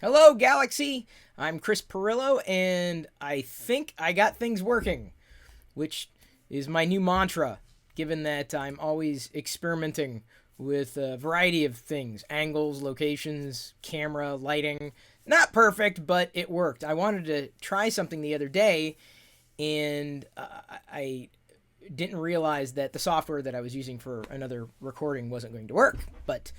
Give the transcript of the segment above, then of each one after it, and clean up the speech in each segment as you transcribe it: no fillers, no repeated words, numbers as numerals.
Hello, Galaxy! I'm Chris Pirillo, and I think I got things working, which is my new mantra, given that I'm always experimenting with a variety of things angles, locations, camera, lighting. Not perfect, but it worked. I wanted to try something the other day, and I didn't realize that the software that I was using for another recording wasn't going to work, but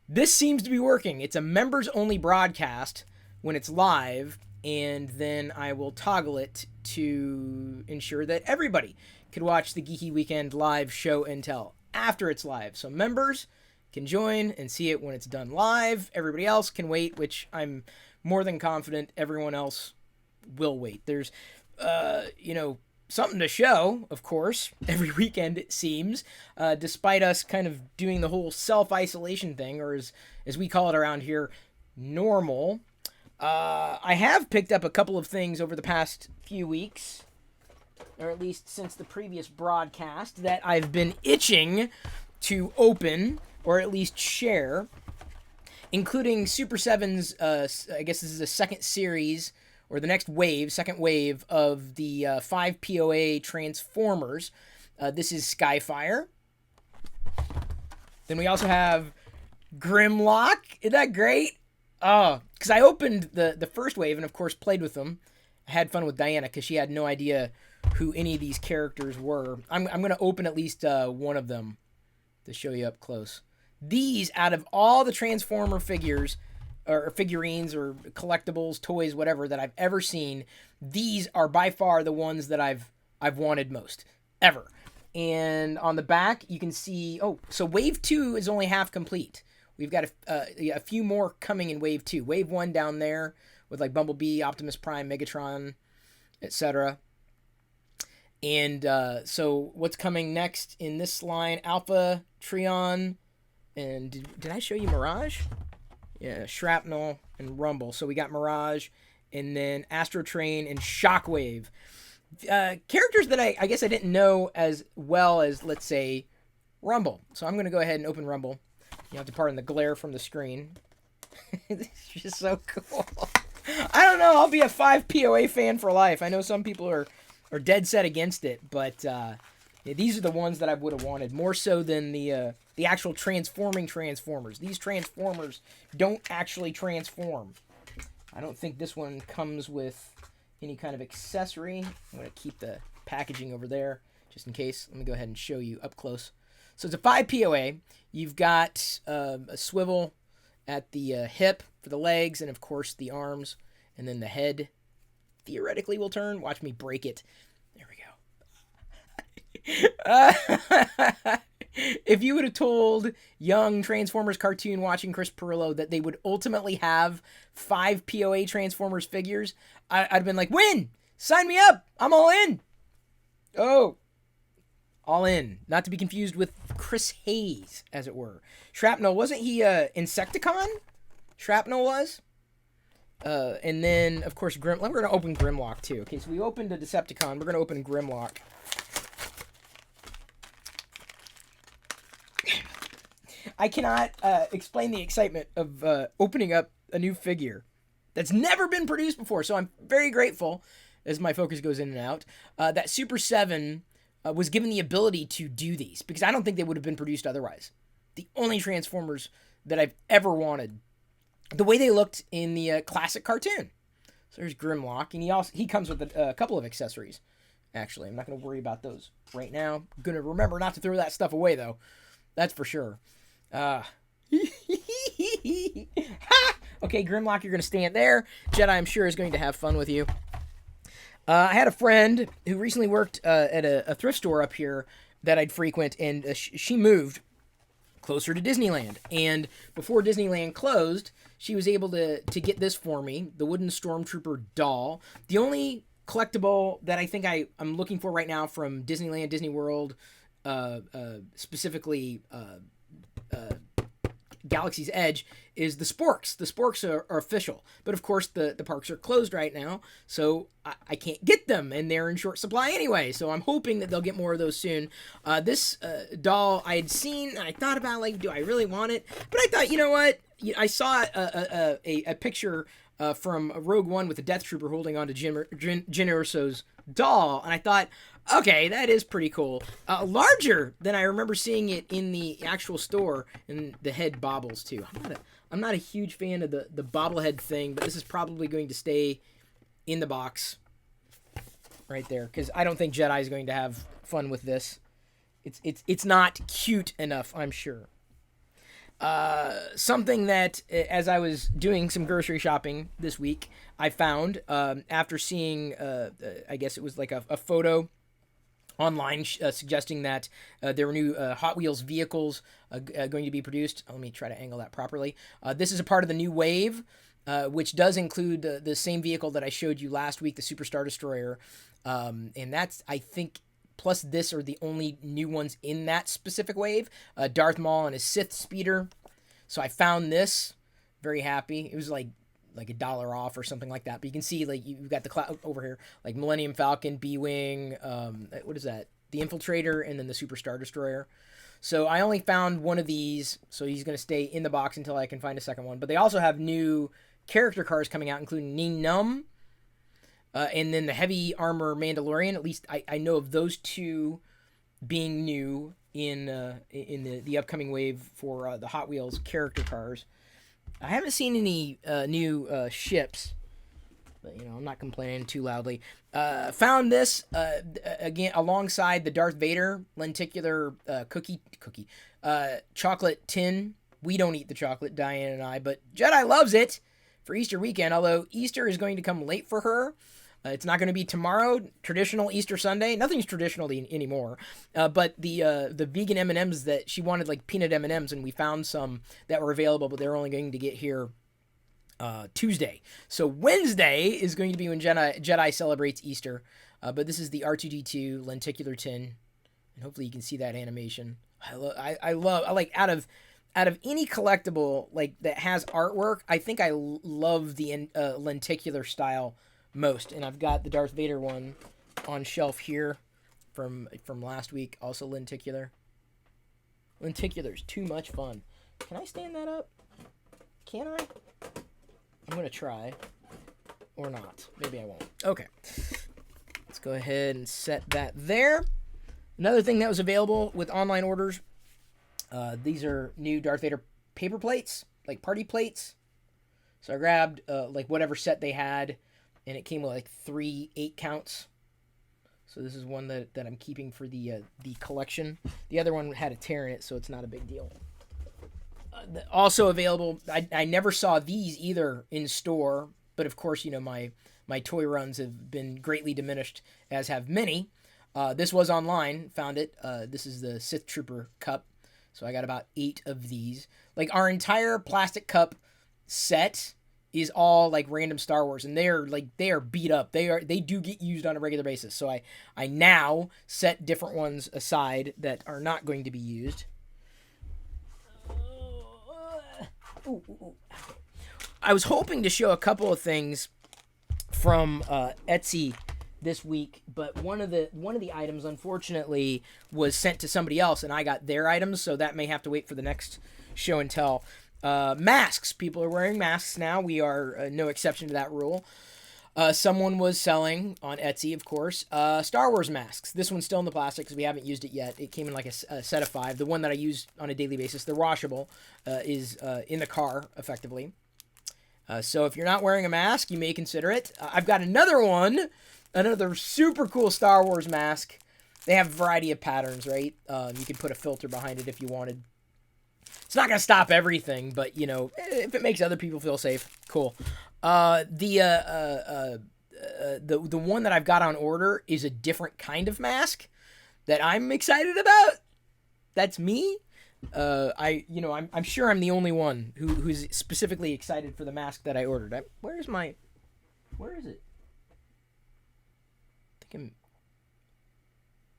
this seems to be working. It's a members only broadcast when it's live, and then I will toggle it to ensure that everybody could watch the Geeky Weekend live show and tell after it's live. So members can join and see it when it's done live. Everybody else can wait, which I'm more than confident everyone else will wait. There's, something to show, of course, every weekend it seems, despite us kind of doing the whole self-isolation thing, or as we call it around here, normal. I have picked up a couple of things over the past few weeks, or at least since the previous broadcast, that I've been itching to open, or at least share, including Super 7's, I guess this is a second series, or the next wave, second wave of the 5 POA Transformers. This is Skyfire. Then we also have Grimlock. Isn't that great? Oh, because I opened the first wave and, of course, played with them. I had fun with Diana because she had no idea who any of these characters were. I'm going to open at least one of them to show you up close. These, out of all the Transformer figures, or figurines, or collectibles, toys, whatever, that I've ever seen, these are by far the ones that I've wanted most, ever. And on the back, you can see, so Wave 2 is only half complete. We've got a few more coming in Wave 2. Wave 1 down there, with like Bumblebee, Optimus Prime, Megatron, etc. And so what's coming next in this line? Alpha, Trion, and did I show you Mirage? Yeah, Shrapnel and Rumble. So we got Mirage, and then Astro Train and Shockwave. Characters that I guess I didn't know as well as, let's say, Rumble. So I'm going to go ahead and open Rumble. You have to pardon the glare from the screen. It's just so cool. I don't know. I'll be a 5 POA fan for life. I know some people are dead set against it, but these are the ones that I would have wanted, more so than the actual transforming Transformers. These Transformers don't actually transform. I don't think this one comes with any kind of accessory. I'm going to keep the packaging over there just in case. Let me go ahead and show you up close. So it's a 5 POA. You've got a swivel at the hip for the legs, and of course the arms, and then the head theoretically will turn. Watch me break it. There we go. If you would have told young Transformers cartoon watching Chris Pirillo that they would ultimately have 5 POA Transformers figures, I'd have been like, win! Sign me up! I'm all in! Oh. All in. Not to be confused with Chris Hayes, as it were. Shrapnel, wasn't he Insecticon? Shrapnel was? And then, of course, we're going to open Grimlock, too. Okay, so we opened a Decepticon. We're going to open Grimlock. I cannot explain the excitement of opening up a new figure that's never been produced before. So I'm very grateful, as my focus goes in and out, that Super 7 was given the ability to do these, because I don't think they would have been produced otherwise. The only Transformers that I've ever wanted, the way they looked in the classic cartoon. So there's Grimlock, and he comes with a couple of accessories, actually. I'm not going to worry about those right now. I'm going to remember not to throw that stuff away, though. That's for sure. Okay, Grimlock, you're going to stand there. Jedi, I'm sure, is going to have fun with you. I had a friend who recently worked at a thrift store up here that I'd frequent, and she moved closer to Disneyland. And before Disneyland closed, she was able to get this for me, the wooden Stormtrooper doll. The only collectible that I think I'm looking for right now from Disneyland, Disney World, specifically Galaxy's Edge is the sporks. The sporks are official, but of course the parks are closed right now, so I can't get them, and they're in short supply anyway. So I'm hoping that they'll get more of those soon. This doll I had seen, and I thought about, like, do I really want it? But I thought, you know what? I saw a picture from Rogue One with a Death Trooper holding on to Jyn Erso's doll, and I thought, okay, that is pretty cool. Larger than I remember seeing it in the actual store, and the head bobbles too. I'm not a huge fan of the bobblehead thing, but this is probably going to stay in the box right there, because I don't think Jedi is going to have fun with this. It's not cute enough, I'm sure. Something that, as I was doing some grocery shopping this week, I found after seeing, I guess it was like a photo online suggesting that there were new Hot Wheels vehicles going to be produced. Let me try to angle that properly. This is a part of the new wave, which does include the same vehicle that I showed you last week, the Super Star Destroyer. And that's, I think, plus this are the only new ones in that specific wave. Darth Maul and his Sith speeder. So I found this. Very happy. It was like $1 off or something like that. But you can see, like, you've got the cloud over here, like Millennium Falcon, B-Wing, what is that? The Infiltrator, and then the Super Star Destroyer. So I only found one of these, so he's going to stay in the box until I can find a second one. But they also have new character cars coming out, including Nien Nunb, and then the Heavy Armor Mandalorian. At least I know of those two being new in the upcoming wave for the Hot Wheels character cars. I haven't seen any new ships, but, you know, I'm not complaining too loudly. Found this again alongside the Darth Vader lenticular cookie chocolate tin. We don't eat the chocolate, Diane and I, but Jedi loves it for Easter weekend, although Easter is going to come late for her. It's not going to be tomorrow, traditional Easter Sunday. Nothing's traditional anymore. But the vegan M&Ms that she wanted, like peanut M&Ms, and we found some that were available, but they're only going to get here Tuesday. So Wednesday is going to be when Jedi celebrates Easter. But this is the R2-D2 lenticular tin, and hopefully you can see that animation. I like out of any collectible like that has artwork, I think I love the lenticular style most. And I've got the Darth Vader one on shelf here from last week, also lenticular. Lenticular's too much fun. Can I stand that up? Can I? I'm gonna try, or not. Maybe I won't. Okay, let's go ahead and set that there. Another thing that was available with online orders, these are new Darth Vader paper plates, like party plates. So I grabbed like whatever set they had, and it came with like 3 8-counts. So this is one that I'm keeping for the collection. The other one had a tear in it, so it's not a big deal. Also available, I never saw these either in store, but of course, you know, my toy runs have been greatly diminished, as have many. This was online, found it. This is the Sith Trooper cup. So I got about 8 of these. Like, our entire plastic cup set is all like random Star Wars, and they are beat up. They do get used on a regular basis. So I now set different ones aside that are not going to be used. I was hoping to show a couple of things from Etsy this week, but one of the items unfortunately was sent to somebody else, and I got their items, so that may have to wait for the next show and tell. Masks. People are wearing masks now. We are no exception to that rule. Someone was selling on Etsy, of course, Star Wars masks. This one's still in the plastic because we haven't used it yet. It came in like a set of 5. The one that I use on a daily basis, the washable, is in the car, effectively. So if you're not wearing a mask, you may consider it. I've got another super cool Star Wars mask. They have a variety of patterns, right? You could put a filter behind it if you wanted. It's not going to stop everything, but, you know, if it makes other people feel safe, cool. The one that I've got on order is a different kind of mask that I'm excited about. That's me. I'm sure I'm the only one who's specifically excited for the mask that I ordered. Where is it?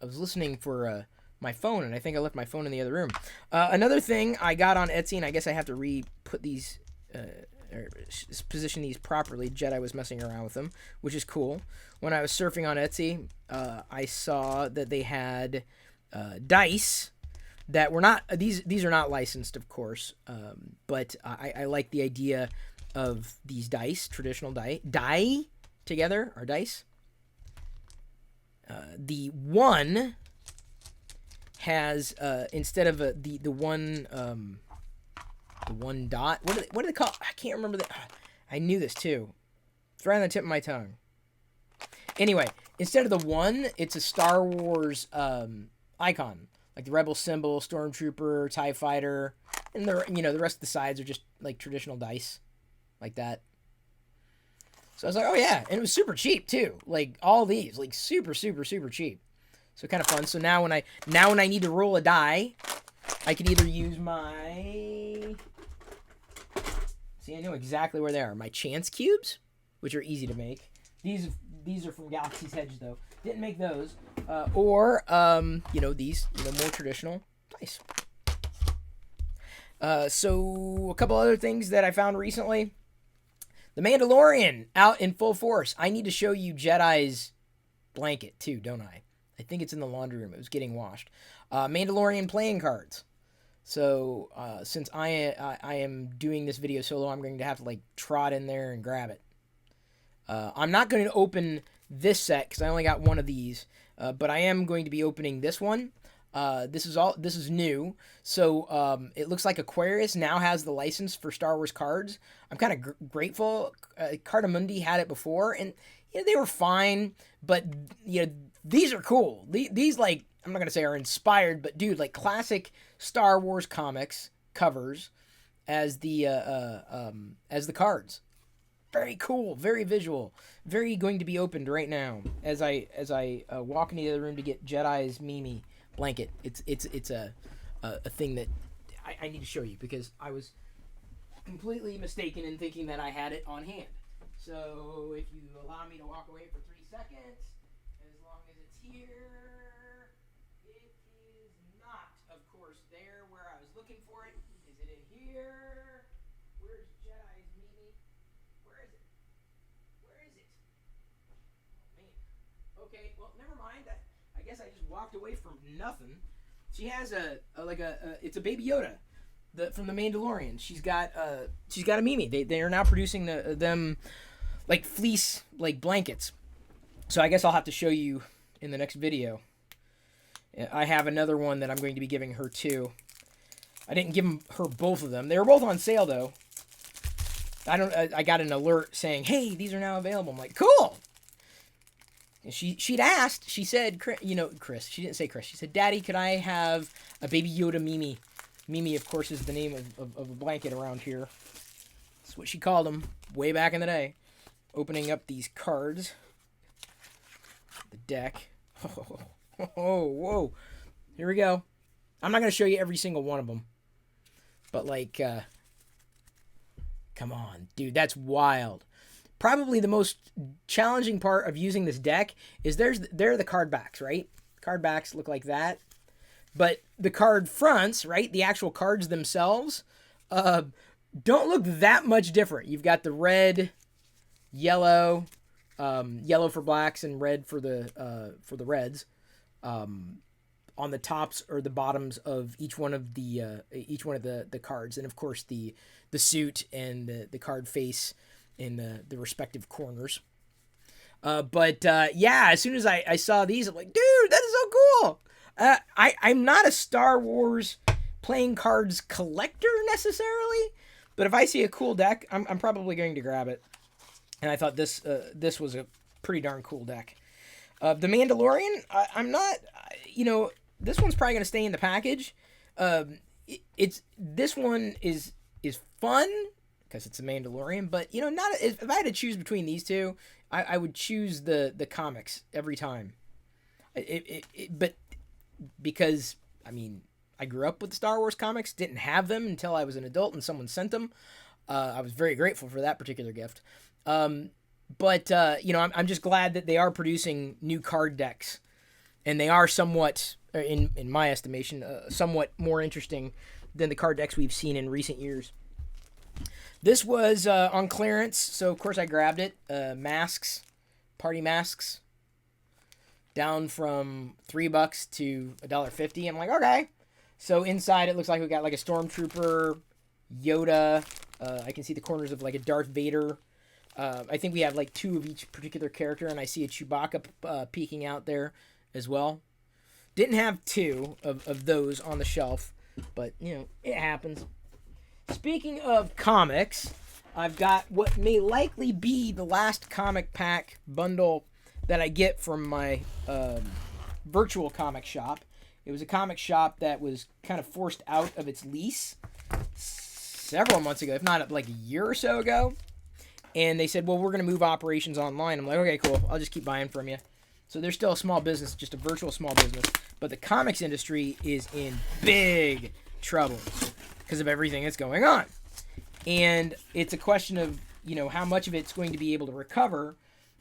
I was listening for my phone, and I think I left my phone in the other room. Another thing I got on Etsy, and I guess I have to re-put these, or position these properly. Jedi was messing around with them, which is cool. When I was surfing on Etsy, I saw that they had dice that were not, these are not licensed, of course, but I like the idea of these dice, traditional die together, or dice. The one has instead of the one dot. What do they call? I can't remember that. I knew this too. It's right on the tip of my tongue. Anyway, instead of the one, it's a Star Wars icon, like the Rebel symbol, Stormtrooper, TIE Fighter, and the rest of the sides are just like traditional dice, like that. So I was like, oh yeah, and it was super cheap too. Like all these, like super cheap. So kind of fun. So now when I need to roll a die, I can either use my, see, I know exactly where they are. My chance cubes, which are easy to make. These are from Galaxy's Edge though. Didn't make those. Or these, more traditional dice. So a couple other things that I found recently. The Mandalorian out in full force. I need to show you Jedi's blanket too, don't I? I think it's in the laundry room. It was getting washed. Mandalorian playing cards. So since I am doing this video solo, I'm going to have to trot in there and grab it. I'm not going to open this set because I only got one of these, but I am going to be opening this one. This is new. So it looks like Aquarius now has the license for Star Wars cards. I'm kind of grateful. Cardamundi had it before, and they were fine, but these are cool. These I'm not gonna say are inspired, but dude, classic Star Wars comics covers as the cards. Very cool, very visual, very going to be opened right now as I walk into the other room to get Jedi's Mimi blanket. It's a thing that I need to show you because I was completely mistaken in thinking that I had it on hand. So if you allow me to walk away for 3 seconds, as long as it's here, it is not, of course, there where I was looking for it. Is it in here? Where's Jedi's Mimi? Where is it? Where is it? Oh, man. Okay, well, never mind. I guess I just walked away from nothing. She has it's a Baby Yoda, from the Mandalorian. She's got a Mimi. They are now producing them fleece blankets. So I guess I'll have to show you in the next video. I have another one that I'm going to be giving her too. I didn't give her both of them. They were both on sale though. I got an alert saying, "Hey, these are now available." I'm like, "Cool." And she'd asked. She said, Chris. She didn't say Chris. She said, "Daddy, could I have a Baby Yoda Mimi?" Mimi, of course, is the name of a blanket around here. That's what she called them way back in the day. Opening up these cards. The deck. Oh, whoa. Here we go. I'm not going to show you every single one of them. But, come on, dude, that's wild. Probably the most challenging part of using this deck is there are the card backs, right? Card backs look like that. But the card fronts, right, the actual cards themselves, don't look that much different. You've got the red, yellow, yellow for blacks and red for the reds, on the tops or the bottoms of each one of the cards, and of course the suit and the card face in the respective corners. But as soon as I saw these, I'm like, dude, that is so cool. I'm not a Star Wars playing cards collector necessarily, but if I see a cool deck, I'm probably going to grab it. And I thought this was a pretty darn cool deck. The Mandalorian, I'm not, this one's probably going to stay in the package. This one is fun because it's a Mandalorian, but not if I had to choose between these two, I would choose the comics every time. But because I grew up with the Star Wars comics, didn't have them until I was an adult and someone sent them. I was very grateful for that particular gift. But I'm just glad that they are producing new card decks, and they are somewhat in my estimation, somewhat more interesting than the card decks we've seen in recent years. This was on clearance, so of course I grabbed it. Masks, party masks, down from $3 to $1.50. I'm like, okay. So inside it looks like we got like a Stormtrooper, Yoda. I can see the corners of like a Darth Vader. I think we have like 2 of each particular character, and I see a Chewbacca peeking out there as well. Didn't have 2 of those on the shelf, but, you know, it happens. Speaking of comics, I've got what may likely be the last comic pack bundle that I get from my virtual comic shop. It was a comic shop that was kind of forced out of its lease several months ago, if not like a year or so ago. And they said, well, we're going to move operations online. I'm like, okay, cool. I'll just keep buying from you. So they're still a small business, just a virtual small business. But the comics industry is in big trouble because of everything that's going on. And it's a question of, you know, how much of it's going to be able to recover.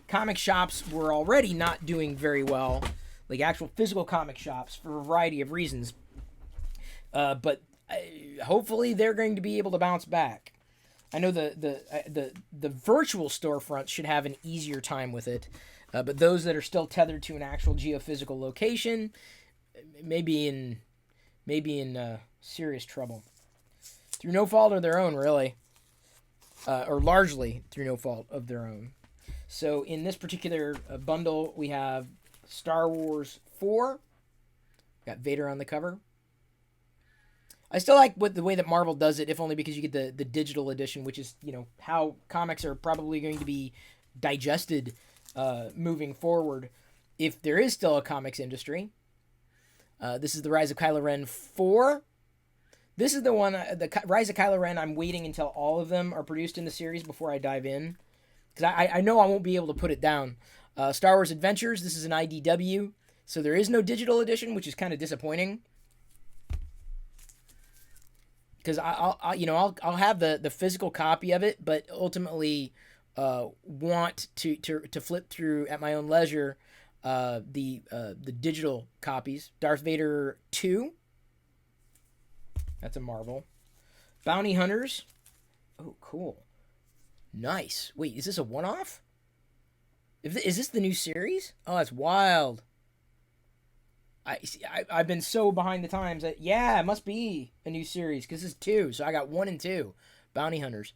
Comic shops were already not doing very well, like actual physical comic shops, for a variety of reasons. But hopefully they're going to be able to bounce back. I know the virtual storefronts should have an easier time with it, but those that are still tethered to an actual geophysical location may be in serious trouble through no fault of their own, really, or largely through no fault of their own. So in this particular bundle, we have Star Wars 4. Got Vader on the cover. I still like the way that Marvel does it, if only because you get the digital edition, which is, you know, how comics are probably going to be digested moving forward if there is still a comics industry. This is the Rise of Kylo Ren 4. This is the one, the Rise of Kylo Ren, I'm waiting until all of them are produced in the series before I dive in. Because I know I won't be able to put it down. Star Wars Adventures, this is an IDW. So there is no digital edition, which is kind of disappointing. Because I'll have the physical copy of it, but ultimately want to flip through at my own leisure the digital copies. Darth Vader 2. That's a Marvel. Bounty Hunters. Oh, cool. Nice. Wait, is this a one-off? Is this the new series? Oh, that's wild. I've been so behind the times that, yeah, it must be a new series because it's 2. So I got 1 and 2. Bounty Hunters.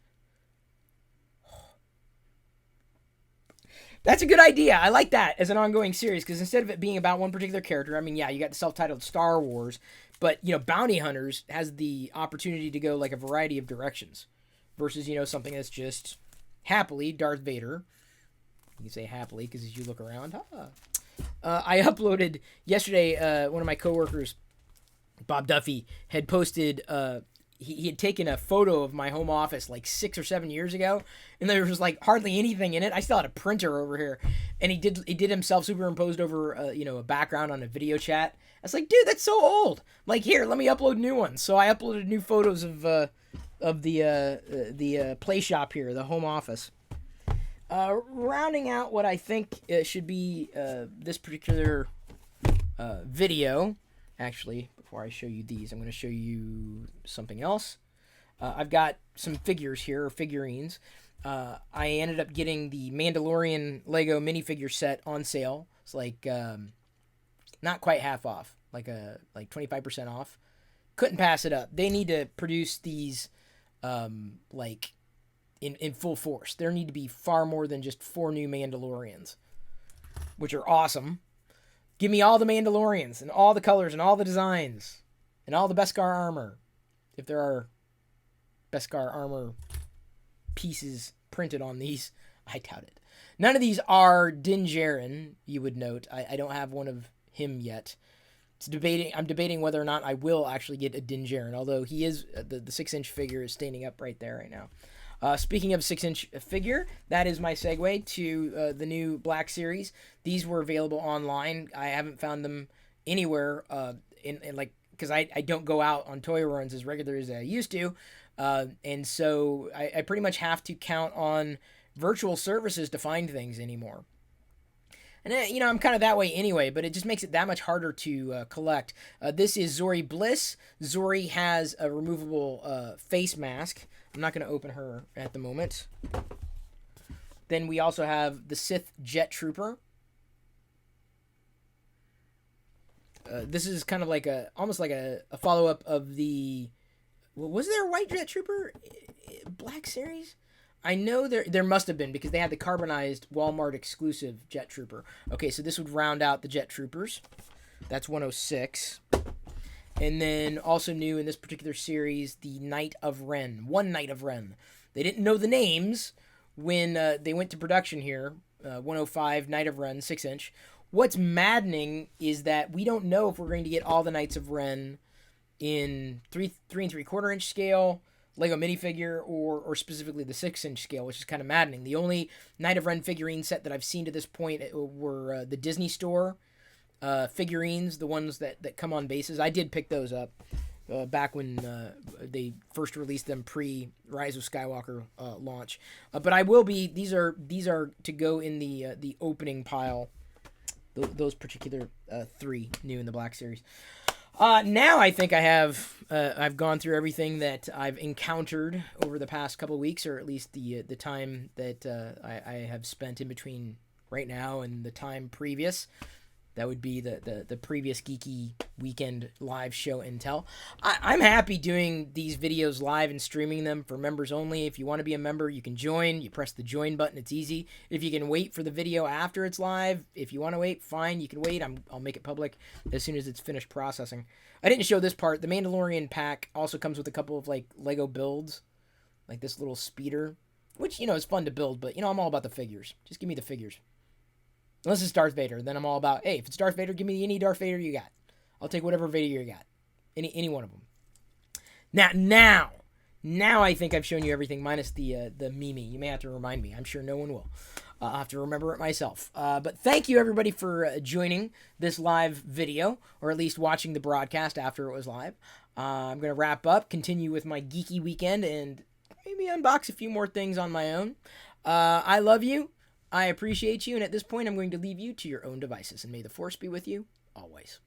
That's a good idea. I like that as an ongoing series because instead of it being about one particular character, I mean, yeah, you got the self-titled Star Wars, but, you know, Bounty Hunters has the opportunity to go like a variety of directions versus, you know, something that's just happily Darth Vader. You can say happily because as you look around, I uploaded yesterday, one of my coworkers, Bob Duffy, had posted, he had taken a photo of my home office like 6 or 7 years ago, and there was like hardly anything in it. I still had a printer over here, and he did himself superimposed over, a background on a video chat. I was like, dude, that's so old. I'm like, here, let me upload new ones. So I uploaded new photos of the play shop here, the home office. Rounding out what I think should be this particular video. Actually, before I show you these, I'm going to show you something else. I've got some figures here, or figurines. I ended up getting the Mandalorian Lego minifigure set on sale. It's like not quite half off, like 25% off. Couldn't pass it up. They need to produce these in full force. There need to be far more than just 4 new Mandalorians, which are awesome. Give me all the Mandalorians and all the colors and all the designs and all the Beskar armor. If there are Beskar armor pieces printed on these, I doubt it. None of these are Din Djarin, you would note. I don't have one of him yet. I'm debating whether or not I will actually get a Din Djarin, although he is, the 6-inch figure is standing up right there right now. Speaking of 6-inch figure, that is my segue to the new Black Series. These were available online. I haven't found them anywhere because I don't go out on toy runs as regular as I used to. And so I pretty much have to count on virtual services to find things anymore. And, I'm kind of that way anyway, but it just makes it that much harder to collect. This is Zori Bliss. Zori has a removable face mask. I'm not going to open her at the moment. Then we also have the Sith Jet Trooper. This is kind of like almost like a follow-up of the... Was there a White Jet Trooper Black Series? I know there must have been, because they had the carbonized Walmart exclusive Jet Trooper. Okay, so this would round out the Jet Troopers. That's 106. And then also new in this particular series, the Knight of Ren. One Knight of Ren. They didn't know the names when they went to production here. 105 Knight of Ren, 6-inch. What's maddening is that we don't know if we're going to get all the Knights of Ren in 3 3/4 inch scale, Lego minifigure, or specifically the 6-inch scale, which is kind of maddening. The only Knight of Ren figurine set that I've seen to this point were the Disney Store figurines, the ones that come on bases. I did pick those up back when they first released them pre Rise of Skywalker launch. But I will be. These are to go in the opening pile. Those particular 3 new in the Black Series. Now I think I've gone through everything that I've encountered over the past couple of weeks, or at least the time that I have spent in between right now and the time previous. That would be the previous Geeky weekend live show intel. I'm happy doing these videos live and streaming them for members only. If you want to be a member, you can join. You press the join button. It's easy. If you can wait for the video after it's live, if you want to wait, fine. You can wait. I'll make it public as soon as it's finished processing. I didn't show this part. The Mandalorian pack also comes with a couple of like Lego builds, like this little speeder, which is fun to build. But I'm all about the figures. Just give me the figures. Unless it's Darth Vader, then I'm all about, hey, if it's Darth Vader, give me any Darth Vader you got. I'll take whatever Vader you got. Any one of them. Now I think I've shown you everything minus the Mimi. You may have to remind me. I'm sure no one will. I'll have to remember it myself. But thank you, everybody, for joining this live video, or at least watching the broadcast after it was live. I'm going to wrap up, continue with my geeky weekend, and maybe unbox a few more things on my own. I love you. I appreciate you, and at this point, I'm going to leave you to your own devices, and may the Force be with you always.